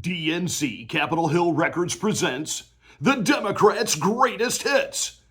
DNC Capitol Hill Records presents the Democrats' Greatest Hits,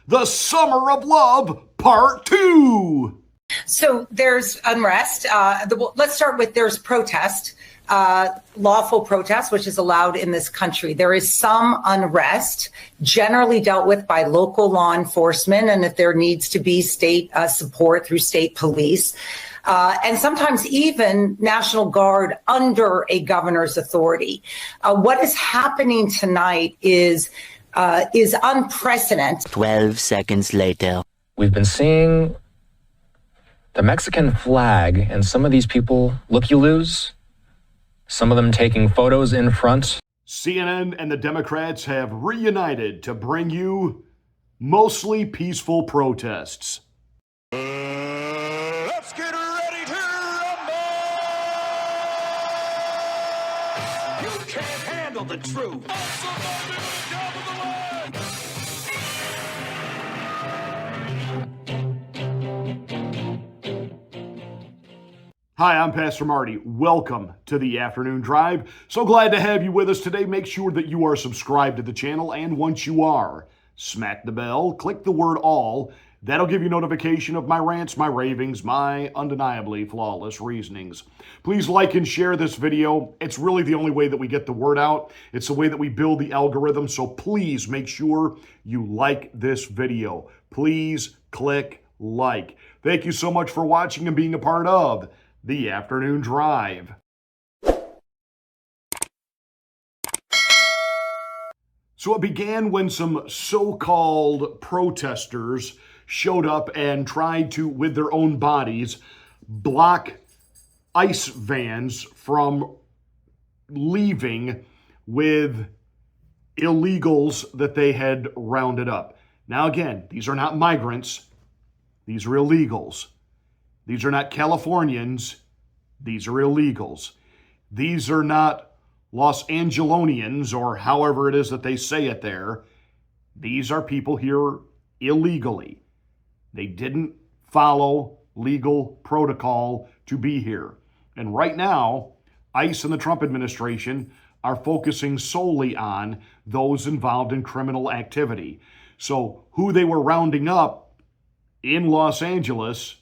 The Summer of Love, Part 2. So there's unrest. Let's start with there's protest, lawful protest, which is allowed in this country. There is some unrest generally dealt with by local law enforcement, and if there needs to be state support through state police. And sometimes even National Guard under a governor's authority. What is happening tonight is unprecedented. 12 seconds later. We've been seeing the Mexican flag and some of these people look-you-lose. Some of them taking photos in front. CNN and the Democrats have reunited to bring you mostly peaceful protests. Let's get ready to rumble! You can't handle the truth. Hi, I'm Pastor Marty. Welcome to the Afternoon Drive. So glad to have you with us today. Make sure that you are subscribed to the channel, and once you are, smack the bell, click the word all. That'll give you notification of my rants, my ravings, my undeniably flawless reasonings. Please like and share this video. It's really the only way that we get the word out. It's the way that we build the algorithm, so please make sure you like this video. Please click like. Thank you so much for watching and being a part of the Afternoon Drive. So it began when some so-called protesters showed up and tried to, with their own bodies, block ICE vans from leaving with illegals that they had rounded up. Now again, these are not migrants. These are illegals. These are not Californians. These are illegals. These are not Los Angelonians, or however it is that they say it there. These are people here illegally. They didn't follow legal protocol to be here. And right now, ICE and the Trump administration are focusing solely on those involved in criminal activity. So who they were rounding up in Los Angeles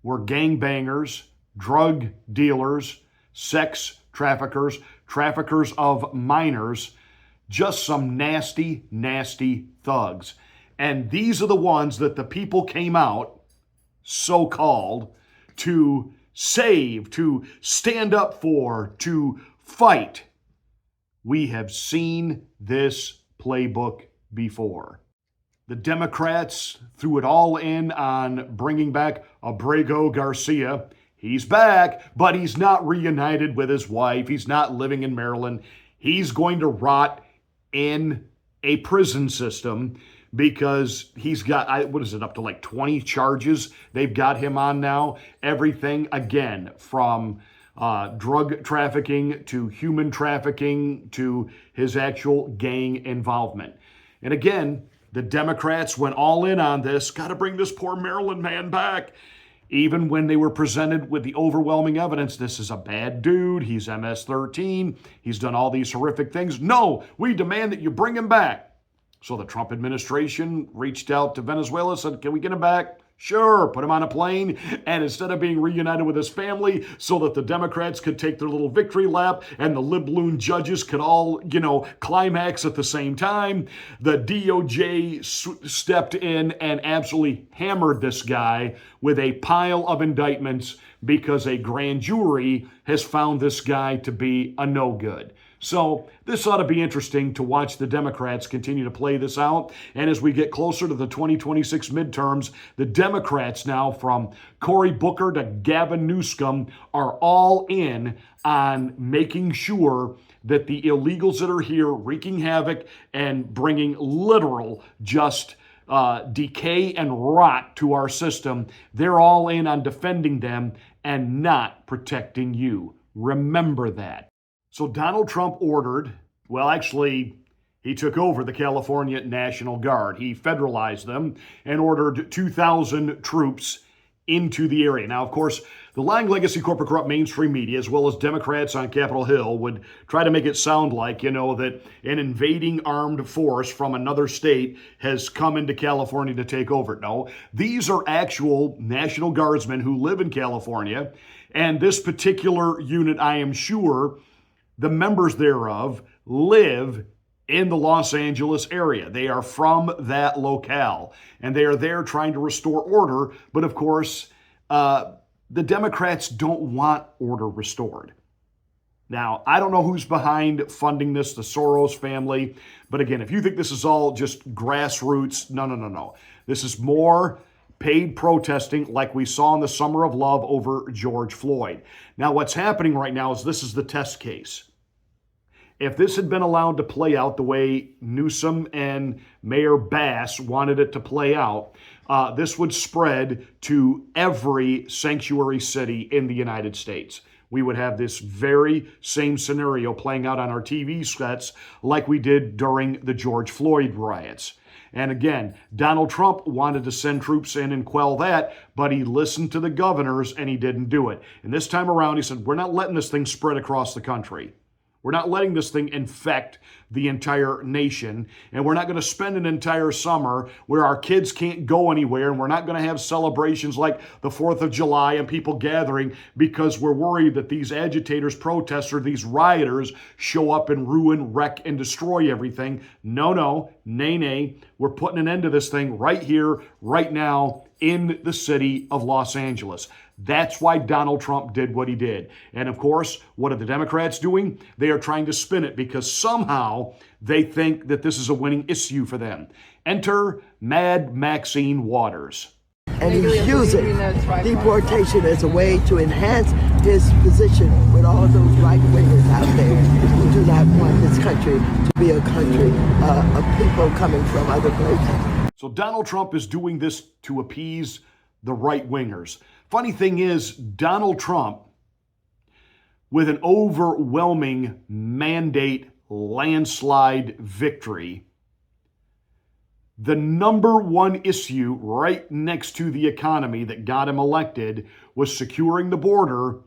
were gangbangers, drug dealers, sex traffickers, traffickers of minors, just some nasty, nasty thugs. And these are the ones that the people came out, so-called, to save, to stand up for, to fight. We have seen this playbook before. The Democrats threw it all in on bringing back Abrego Garcia. He's back, but he's not reunited with his wife. He's not living in Maryland. He's going to rot in a prison system because he's got, what is it, up to like 20 charges they've got him on now. Everything, again, from drug trafficking to human trafficking to his actual gang involvement. And again, the Democrats went all in on this. Got to bring this poor Maryland man back. Even when they were presented with the overwhelming evidence, this is a bad dude. He's MS-13. He's done all these horrific things. No, we demand that you bring him back. So the Trump administration reached out to Venezuela, said, can we get him back? Sure, put him on a plane, and instead of being reunited with his family so that the Democrats could take their little victory lap and the libloon judges could all, climax at the same time, the DOJ stepped in and absolutely hammered this guy with a pile of indictments because a grand jury has found this guy to be a no-good. So this ought to be interesting to watch the Democrats continue to play this out. And as we get closer to the 2026 midterms, the Democrats now, from Cory Booker to Gavin Newsom, are all in on making sure that the illegals that are here wreaking havoc and bringing literal just decay and rot to our system, they're all in on defending them and not protecting you. Remember that. So Donald Trump ordered, well, actually, he took over the California National Guard. He federalized them and ordered 2,000 troops into the area. Now, of course, the lying legacy corporate corrupt mainstream media, as well as Democrats on Capitol Hill, would try to make it sound like, that an invading armed force from another state has come into California to take over. No, these are actual National Guardsmen who live in California. And this particular unit, I am sure, the members thereof live in the Los Angeles area. They are from that locale, and they are there trying to restore order. But of course, the Democrats don't want order restored. Now, I don't know who's behind funding this, the Soros family. But again, if you think this is all just grassroots, no. This is more paid protesting like we saw in the Summer of Love over George Floyd. Now, what's happening right now is this is the test case. If this had been allowed to play out the way Newsom and Mayor Bass wanted it to play out, this would spread to every sanctuary city in the United States. We would have this very same scenario playing out on our TV sets like we did during the George Floyd riots. And again, Donald Trump wanted to send troops in and quell that, but he listened to the governors and he didn't do it. And this time around, he said, we're not letting this thing spread across the country. We're not letting this thing infect the entire nation, and we're not going to spend an entire summer where our kids can't go anywhere, and we're not going to have celebrations like the 4th of July and people gathering because we're worried that these agitators, protesters, these rioters show up and ruin, wreck, and destroy everything. No, nay. We're putting an end to this thing right here, right now, in the city of Los Angeles. That's why Donald Trump did what he did. And of course, what are the Democrats doing? They are trying to spin it because somehow they think that this is a winning issue for them. Enter Mad Maxine Waters. And he's using deportation as a way to enhance his position with all of those right-wingers out there who do not want this country to be a country of people coming from other places. So Donald Trump is doing this to appease the right-wingers. Funny thing is, Donald Trump, with an overwhelming mandate landslide victory, the number one issue right next to the economy that got him elected was securing the border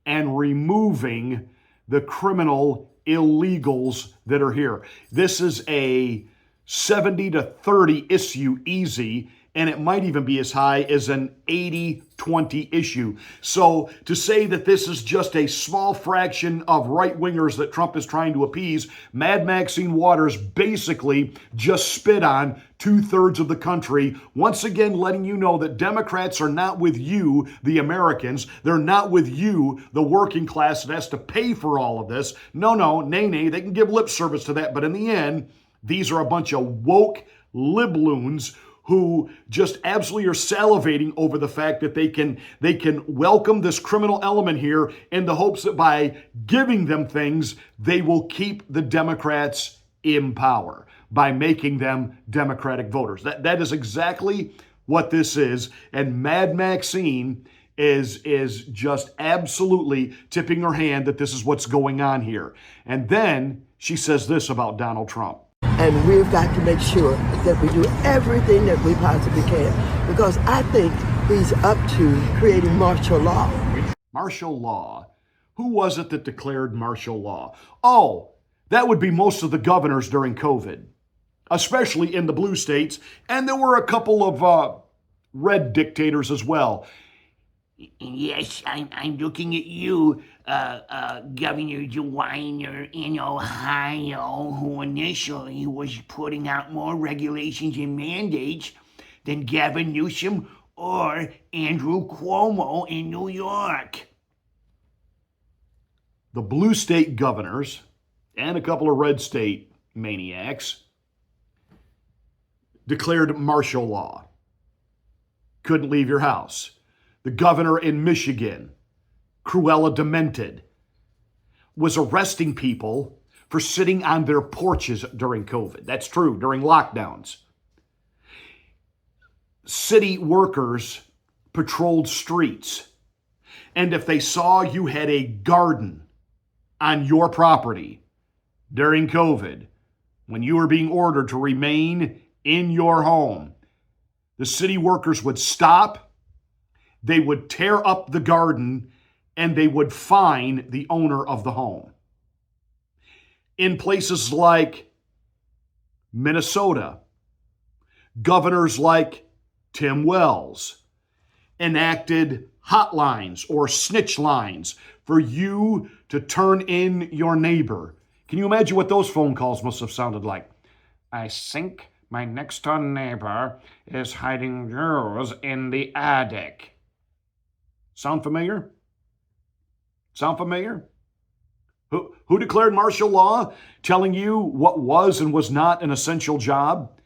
and removing the criminal illegals that are here. This is a 70-30 issue easy, and it might even be as high as an 80-20 issue. So to say that this is just a small fraction of right-wingers that Trump is trying to appease, Mad Maxine Waters basically just spit on 2/3 of the country, once again letting you know that Democrats are not with you, the Americans. They're not with you, the working class that has to pay for all of this. No, nay, they can give lip service to that, but in the end, these are a bunch of woke libloons who just absolutely are salivating over the fact that they can welcome this criminal element here in the hopes that by giving them things, they will keep the Democrats in power by making them Democratic voters. That is exactly what this is. And Mad Maxine is just absolutely tipping her hand that this is what's going on here. And then she says this about Donald Trump. And we've got to make sure that we do everything that we possibly can, because I think he's up to creating martial law. Martial law? Who was it that declared martial law? Oh, that would be most of the governors during COVID, especially in the blue states. And there were a couple of red dictators as well. Yes, I'm looking at you, Governor DeWine in Ohio, who initially was putting out more regulations and mandates than Gavin Newsom or Andrew Cuomo in New York. The blue state governors and a couple of red state maniacs declared martial law. Couldn't leave your house. The governor in Michigan, Cruella Demented, was arresting people for sitting on their porches during COVID. That's true, during lockdowns. City workers patrolled streets. And if they saw you had a garden on your property during COVID, when you were being ordered to remain in your home, the city workers would stop they would tear up the garden and they would fine the owner of the home. In places like Minnesota, governors like Tim Wells enacted hotlines or snitch lines for you to turn in your neighbor. Can you imagine what those phone calls must have sounded like? I think my next door neighbor is hiding yours in the attic. Sound familiar? Sound familiar? Who declared martial law? Telling you what was and was not an essential job?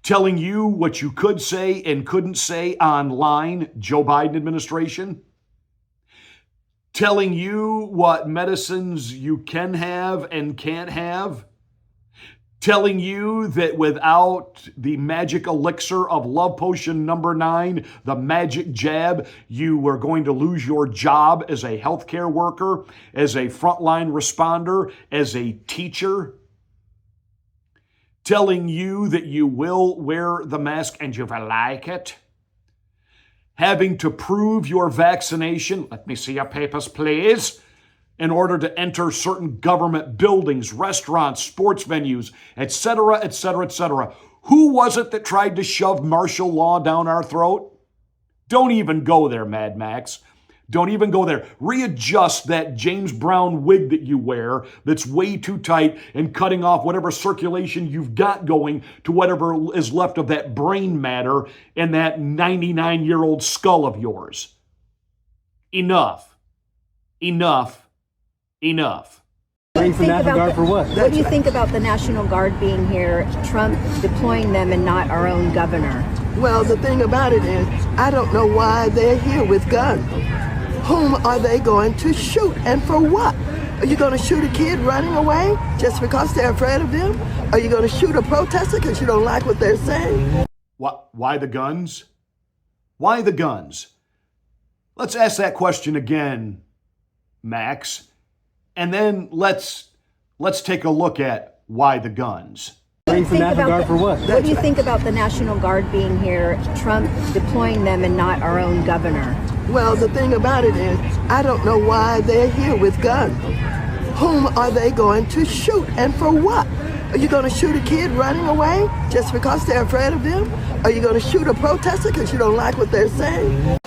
Telling you what you could say and couldn't say online, Joe Biden administration? Telling you what medicines you can have and can't have? Telling you that without the magic elixir of love potion number 9, the magic jab, you were going to lose your job as a healthcare worker, as a frontline responder, as a teacher. Telling you that you will wear the mask and you will like it. Having to prove your vaccination, let me see your papers please, in order to enter certain government buildings, restaurants, sports venues, etc., etc., etc. Who was it that tried to shove martial law down our throat? Don't even go there, Mad Max. Don't even go there. Readjust that James Brown wig that you wear that's way too tight and cutting off whatever circulation you've got going to whatever is left of that brain matter in that 99-year-old skull of yours. Enough. Enough. Enough. What do you think about the National Guard being here, Trump deploying them and not our own governor? Well, the thing about it is, I don't know why they're here with guns. Whom are they going to shoot and for what? Are you going to shoot a kid running away just because they're afraid of them? Are you going to shoot a protester because you don't like what they're saying? Why the guns? Why the guns? Let's ask that question again, Max. And then let's take a look at why the guns. What do you think about the National Guard being here, Trump deploying them and not our own governor? Well, the thing about it is, I don't know why they're here with guns. Whom are they going to shoot and for what? Are you going to shoot a kid running away just because they're afraid of them? Are you going to shoot a protester because you don't like what they're saying?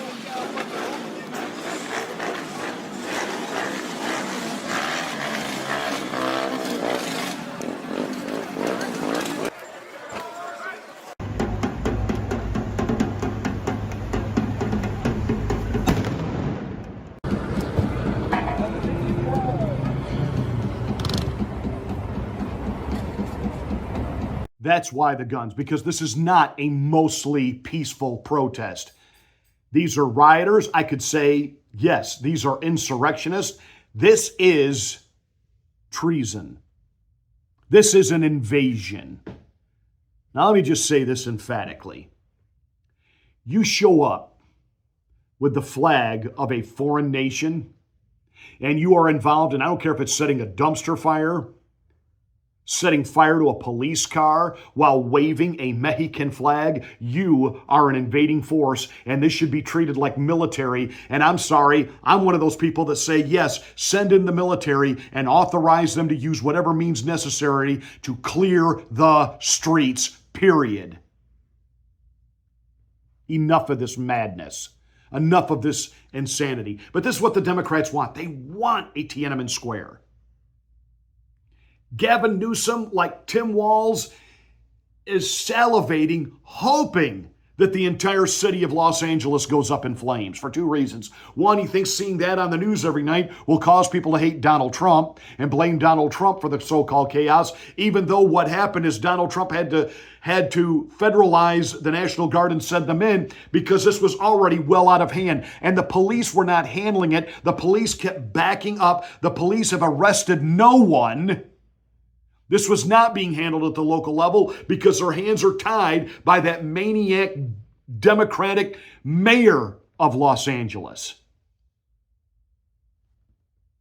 That's why the guns, because this is not a mostly peaceful protest. These are rioters. I could say, yes, these are insurrectionists. This is treason. This is an invasion. Now, let me just say this emphatically. You show up with the flag of a foreign nation, and you are involved in, I don't care if it's setting a dumpster fire, setting fire to a police car while waving a Mexican flag, you are an invading force, and this should be treated like military. And I'm sorry, I'm one of those people that say, yes, send in the military and authorize them to use whatever means necessary to clear the streets, period. Enough of this madness. Enough of this insanity. But this is what the Democrats want. They want a Tiananmen Square. Gavin Newsom, like Tim Walz, is salivating, hoping that the entire city of Los Angeles goes up in flames for two reasons. One, he thinks seeing that on the news every night will cause people to hate Donald Trump and blame Donald Trump for the so-called chaos, even though what happened is Donald Trump had to federalize the National Guard and send them in because this was already well out of hand. And the police were not handling it. The police kept backing up. The police have arrested no one. This was not being handled at the local level because their hands are tied by that maniac Democratic mayor of Los Angeles.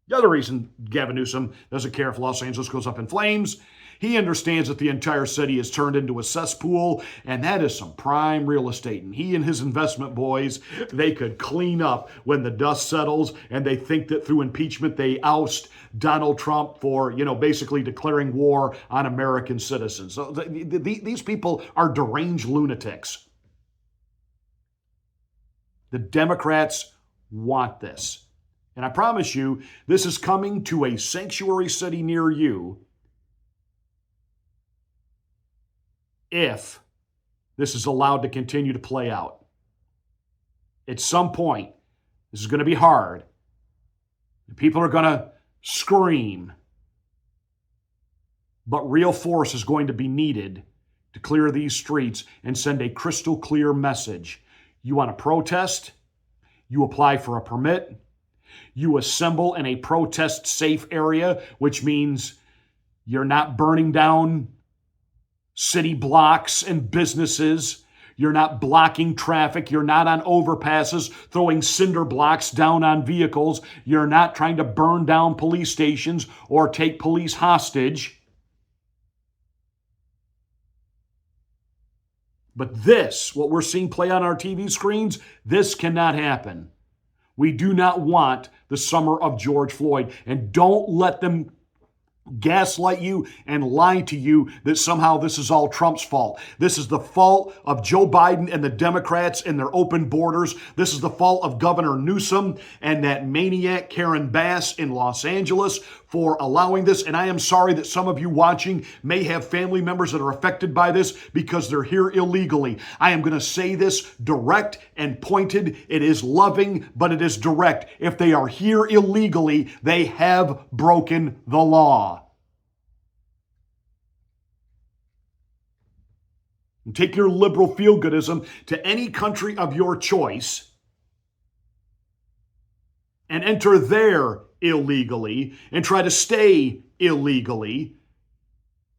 The other reason Gavin Newsom doesn't care if Los Angeles goes up in flames He understands that the entire city is turned into a cesspool, and that is some prime real estate. And he and his investment boys, they could clean up when the dust settles, and they think that through impeachment they oust Donald Trump for, basically declaring war on American citizens. So these people are deranged lunatics. The Democrats want this. And I promise you, this is coming to a sanctuary city near you if this is allowed to continue to play out. At some point, this is going to be hard. People are going to scream. But real force is going to be needed to clear these streets and send a crystal clear message. You want to protest? You apply for a permit. You assemble in a protest-safe area, which means you're not burning down city blocks and businesses. You're not blocking traffic. You're not on overpasses throwing cinder blocks down on vehicles. You're not trying to burn down police stations or take police hostage. But this, what we're seeing play on our TV screens, this cannot happen. We do not want the summer of George Floyd. And don't let them gaslight you and lie to you that somehow this is all Trump's fault. This is the fault of Joe Biden and the Democrats and their open borders. This is the fault of Governor Newsom and that maniac Karen Bass in Los Angeles for allowing this. And I am sorry that some of you watching may have family members that are affected by this because they're here illegally. I am going to say this direct and pointed. It is loving, but it is direct. If they are here illegally, they have broken the law. And take your liberal feel-goodism to any country of your choice and enter there illegally and try to stay illegally.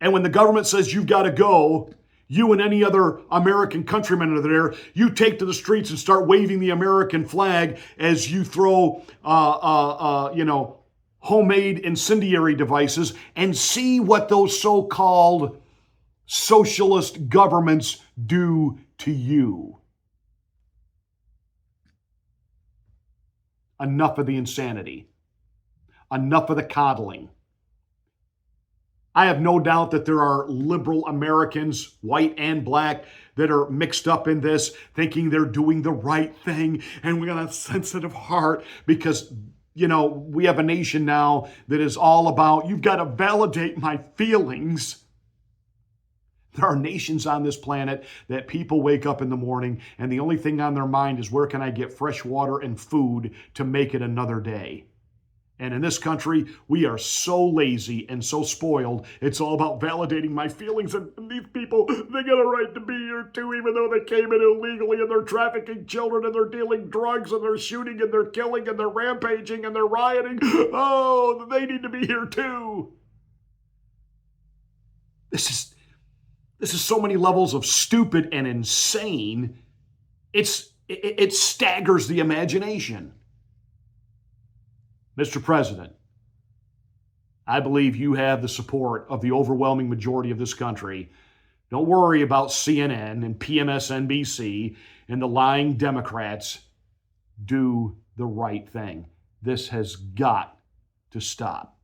And when the government says you've got to go, you and any other American countrymen are there, you take to the streets and start waving the American flag as you throw, homemade incendiary devices and see what those so-called socialist governments do to you. Enough of the insanity. Enough of the coddling. I have no doubt that there are liberal Americans, white and black, that are mixed up in this, thinking they're doing the right thing, and we got a sensitive heart because we have a nation now that is all about, you've got to validate my feelings. There are nations on this planet that people wake up in the morning and the only thing on their mind is where can I get fresh water and food to make it another day. And in this country, we are so lazy and so spoiled. It's all about validating my feelings. And these people, they got a right to be here too, even though they came in illegally and they're trafficking children and they're dealing drugs and they're shooting and they're killing and they're rampaging and they're rioting. Oh, they need to be here too. This is so many levels of stupid and insane. It staggers the imagination. Mr. President, I believe you have the support of the overwhelming majority of this country. Don't worry about CNN and PMSNBC and the lying Democrats. Do the right thing. This has got to stop.